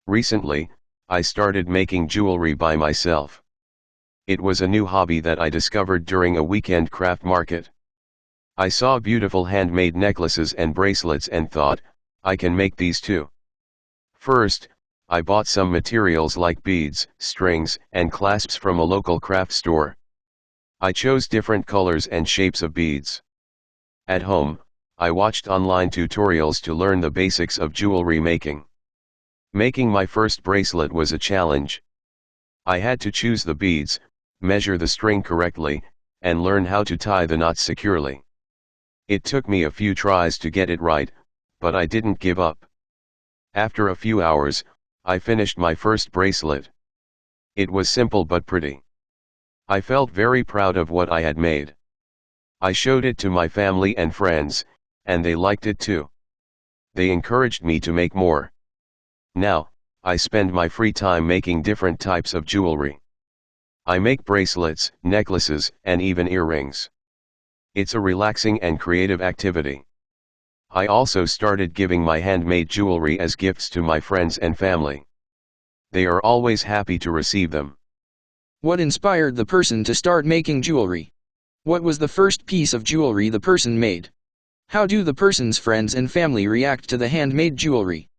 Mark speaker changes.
Speaker 1: Recently, I started making jewelry by myself. It was a new hobby that I discovered during a weekend craft market. I saw beautiful handmade necklaces and bracelets and thought, I can make these too. First, I bought some materials like beads, strings, and clasps from a local craft store. I chose different colors and shapes of beads. At home, I watched online tutorials to learn the basics of jewelry making. Making my first bracelet was a challenge. I had to choose the beads, measure the string correctly, and learn how to tie the knots securely. It took me a few tries to get it right, but I didn't give up. After a few hours, I finished my first bracelet. It was simple but pretty. I felt very proud of what I had made. I showed it to my family and friends, and they liked it too. They encouraged me to make more. Now, I spend my free time making different types of jewelry. I make bracelets, necklaces, and even earrings. It's a relaxing and creative activity. I also started giving my handmade jewelry as gifts to my friends and family. They are always happy to receive them.
Speaker 2: What inspired the person to start making jewelry? What was the first piece of jewelry the person made? How do the person's friends and family react to the handmade jewelry?